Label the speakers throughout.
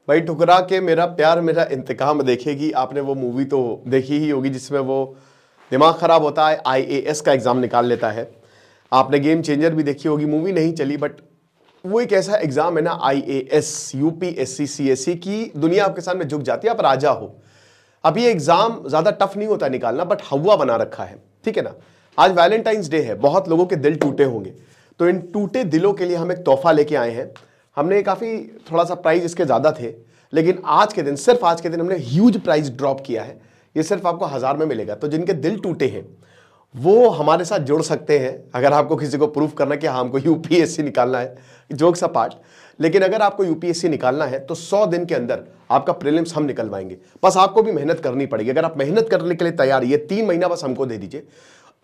Speaker 1: भाई ठुकरा के मेरा प्यार मेरा इंतकाम देखेगी, आपने वो मूवी तो देखी ही होगी जिसमें वो दिमाग खराब होता है, आईएएस का एग्जाम निकाल लेता है। आपने गेम चेंजर भी देखी होगी, मूवी नहीं चली बट वो एक ऐसा एग्जाम है ना, आईएएस यूपीएससी सीएससी की दुनिया आपके सामने झुक जाती है, आप राजा हो। अब ये एग्जाम ज्यादा टफ नहीं होता निकालना, बट हवा बना रखा है, ठीक है ना। आज वैलेंटाइंस डे है, बहुत लोगों के दिल टूटे होंगे, तो इन टूटे दिलों के लिए हम एक तोहफा लेके आए हैं। हमने काफी थोड़ा सा प्राइस इसके ज्यादा थे, लेकिन आज के दिन, सिर्फ आज के दिन हमने ह्यूज प्राइस ड्रॉप किया है। ये सिर्फ आपको 1000 में मिलेगा। तो जिनके दिल टूटे हैं वो हमारे साथ जुड़ सकते हैं, अगर आपको किसी को प्रूफ करना कि हाँ हमको यूपीएससी निकालना है, जोक्स अपार्ट। लेकिन अगर आपको यूपीएससी निकालना है तो 100 दिन के अंदर आपका प्रीलिम्स हम निकलवाएंगे। बस आपको भी मेहनत करनी पड़ेगी। अगर आप मेहनत करने के लिए तैयार, ये 3 महीना बस हमको दे दीजिए।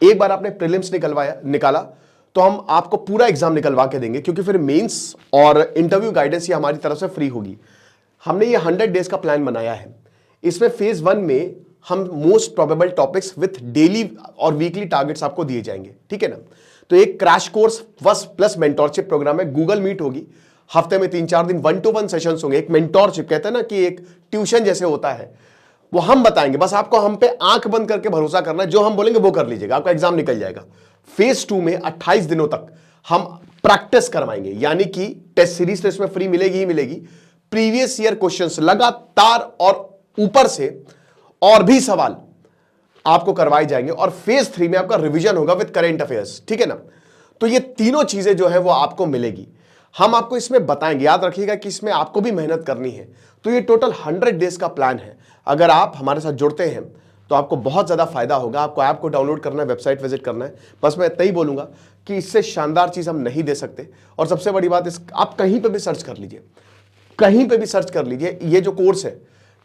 Speaker 1: एक बार आपने प्रीलिम्स निकाला तो हम आपको पूरा एग्जाम निकलवा के देंगे, क्योंकि फिर मेंस और इंटरव्यू गाइडेंस ये हमारी तरफ से फ्री होगी। हमने ये 100 डेज का प्लान बनाया है। इसमें फेज 1 में हम most probable topics with daily और वीकली टारगेट्स आपको दिए जाएंगे, ठीक है ना। तो एक crash course plus mentorship programme है, गूगल मीट होगी, हफ्ते में 3-4 दिन 1-to-1 सेशंस होंगे। एक मेंटोरशिप कहते हैं ना कि एक ट्यूशन जैसे होता है, वो हम बताएंगे, बस आपको हम पे आंख बंद करके भरोसा करना है, जो हम बोलेंगे वो कर लीजिएगा, आपका एग्जाम निकल जाएगा। फेज 2 में 28 दिनों तक हम प्रैक्टिस करवाएंगे, यानी कि टेस्ट सीरीज तो इसमें फ्री मिलेगी ही मिलेगी, प्रीवियस ईयर क्वेश्चंस लगातार और ऊपर से और भी सवाल आपको करवाए जाएंगे। और फेज 3 में आपका रिवीजन होगा विद करेंट अफेयर्स, ठीक है ना। तो ये तीनों चीजें जो है वो आपको मिलेगी, हम आपको इसमें बताएंगे। याद रखिएगा कि इसमें आपको भी मेहनत करनी है। तो ये टोटल 100 डेज का प्लान है। अगर आप हमारे साथ जुड़ते हैं तो आपको बहुत ज्यादा फायदा होगा। आपको ऐप को डाउनलोड करना है, वेबसाइट विजिट करना है, बस मैं इतना ही बोलूंगा कि इससे शानदार चीज हम नहीं दे सकते। और सबसे बड़ी बात, आप कहीं पे भी सर्च कर लीजिए, कहीं पे भी सर्च कर लीजिए, ये जो कोर्स है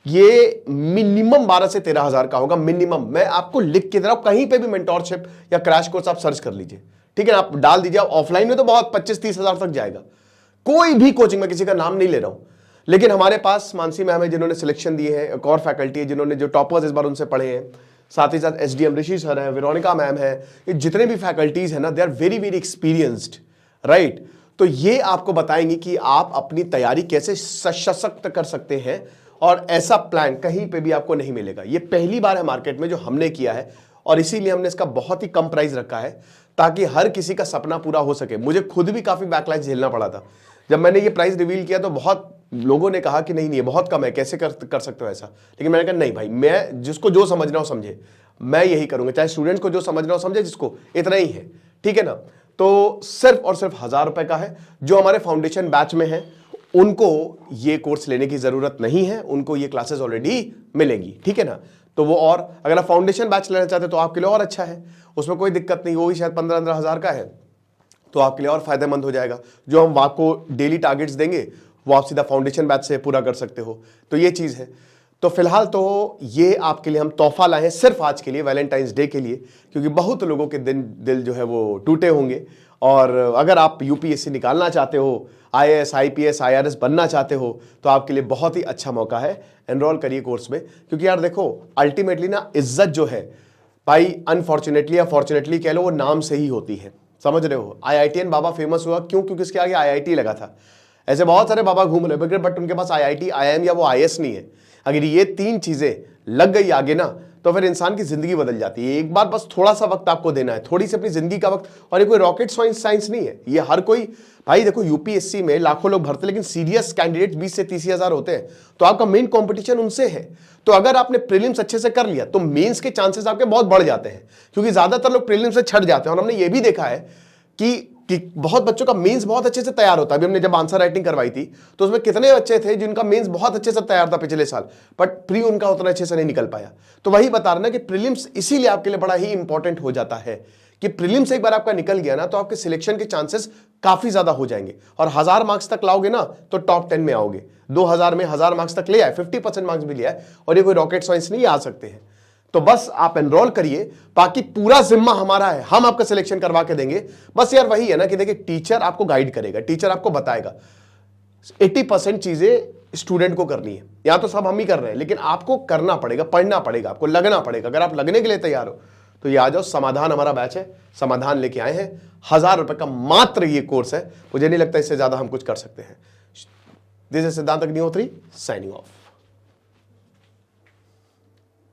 Speaker 1: ये मिनिमम 12 से 13 हजार का होगा, मिनिमम। मैं आपको लिख के दे रहा हूं, कहीं पे भी मेंटोरशिप या क्रैश कोर्स आप सर्च कर लीजिए, ठीक है ना। आप डाल दीजिए, ऑफलाइन में तो बहुत 25-30 हजार तक जाएगा। कोई भी कोचिंग में, किसी का नाम नहीं ले रहा हूं, लेकिन हमारे पास मानसी मैम है जिन्होंने सिलेक्शन दिए हैं, एक और फैकल्टी है जिन्होंने, जो टॉपर्स इस बार उनसे पढ़े हैं, साथ ही साथ एसडीएम ऋषि सर है, वेरोनिका मैम है, ये जितने भी फैकल्टीज है ना, they are very very experienced, right. तो ये आपको बताएंगे कि आप अपनी तैयारी कैसे सशक्त कर सकते हैं, और ऐसा प्लान कहीं पे भी आपको नहीं मिलेगा। ये पहली बार है मार्केट में जो हमने किया है, और इसीलिए हमने इसका बहुत ही कम प्राइस रखा है, ताकि हर किसी का सपना पूरा हो सके। मुझे खुद भी काफी बैकलैश झेलना पड़ा था जब मैंने ये प्राइस रिवील किया, तो बहुत लोगों ने कहा कि नहीं ये बहुत कम है, कैसे कर सकते हो ऐसा। लेकिन मैंने कहा नहीं भाई, मैं जिसको जो समझना हो समझे, मैं यही करूंगा, चाहे स्टूडेंट्स को जो समझना हो समझे, जिसको इतना ही है, ठीक है ना। तो सिर्फ और सिर्फ 1000 रुपए का है। जो हमारे फाउंडेशन बैच में है उनको ये कोर्स लेने की जरूरत नहीं है, उनको ये क्लासेस ऑलरेडी मिलेंगी, ठीक है ना। तो वो, और अगर आप फाउंडेशन बैच लेना चाहते हैं तो आपके लिए और अच्छा है, उसमें कोई दिक्कत नहीं, वो भी शायद 15-15 हजार का है, तो आपके लिए और फायदेमंद हो जाएगा। जो हम आपको डेली टारगेट्स देंगे वो आप सीधा फाउंडेशन बैच से पूरा कर सकते हो। तो ये चीज है। तो फिलहाल तो ये आपके लिए हम तोहफा लाए हैं, सिर्फ आज के लिए, वैलेंटाइंस डे के लिए, क्योंकि बहुत लोगों के दिल जो है वो टूटे होंगे। और अगर आप यूपीएससी निकालना चाहते हो, आईएएस आईपीएस आईआरएस बनना चाहते हो, तो आपके लिए बहुत ही अच्छा मौका है। एनरोल करिए कोर्स में, क्योंकि यार देखो अल्टीमेटली ना इज्जत जो है भाई, अनफॉर्चुनेटली या फॉर्चुनेटली कह लो, वो नाम से ही होती है, समझ रहे हो। आईआईटीएन बाबा फेमस हुआ क्यों? क्योंकि इसके आगे आईआईटी लगा था। ऐसे बहुत सारे बाबा घूम रहे, बट उनके पास आईआईटी आईआईएम या वो आईएएस नहीं है। अगर ये 3 चीजें लग गई आगे ना, तो फिर इंसान की जिंदगी बदल जाती है। एक बार बस थोड़ा सा वक्त आपको देना है, थोड़ी सी अपनी जिंदगी का वक्त। और ये कोई रॉकेट साइंस नहीं है, ये हर कोई, भाई देखो यूपीएससी में लाखों लोग भरते, लेकिन सीरियस कैंडिडेट 20 से 30 हजार होते हैं, तो आपका मेन कंपटीशन उनसे है। तो अगर आपने प्रीलिम्स अच्छे से कर लिया तो मेंस के चांसेस आपके बहुत बढ़ जाते हैं, क्योंकि ज्यादातर लोग प्रीलिम्स से छट जाते हैं। और हमने ये भी देखा है कि बहुत बच्चों का मेंस बहुत अच्छे से तैयार होता है। अभी हमने जब आंसर राइटिंग करवाई थी तो उसमें कितने बच्चे थे जिनका मेंस बहुत अच्छे से तैयार था पिछले साल, बट प्री उनका उतना अच्छे से नहीं निकल पाया। तो वही बता रहे ना कि प्रीलिम्स इसीलिए आपके लिए बड़ा ही इंपॉर्टेंट हो जाता है, कि प्रीलिम्स एक बार आपका निकल गया ना, तो आपके सिलेक्शन के चांसेस काफी ज्यादा हो जाएंगे। और 1000 मार्क्स तक लाओगे ना तो टॉप 10 में आओगे। 2000 में 1000 मार्क्स तक ले आए, 50% मार्क्स भी ले आए, और ये कोई रॉकेट साइंस नहीं, आ सकते हैं। तो बस आप एनरोल करिए, बाकी पूरा जिम्मा हमारा है, हम आपका सिलेक्शन करवा के देंगे। बस यार वही है ना कि देखिए, टीचर आपको गाइड करेगा, टीचर आपको बताएगा। 80% चीजें स्टूडेंट को करनी है, या तो सब हम ही कर रहे हैं, लेकिन आपको करना पड़ेगा, पढ़ना पड़ेगा, आपको लगना पड़ेगा। अगर आप लगने के लिए तैयार हो तो ये आ जाओ, समाधान हमारा बैच है, समाधान लेके आए हैं। 1000 रुपए का मात्र ये कोर्स है, मुझे नहीं लगता इससे ज्यादा हम कुछ कर सकते हैं। दिस इज सिद्धांत अग्निहोत्री साइनिंग ऑफ।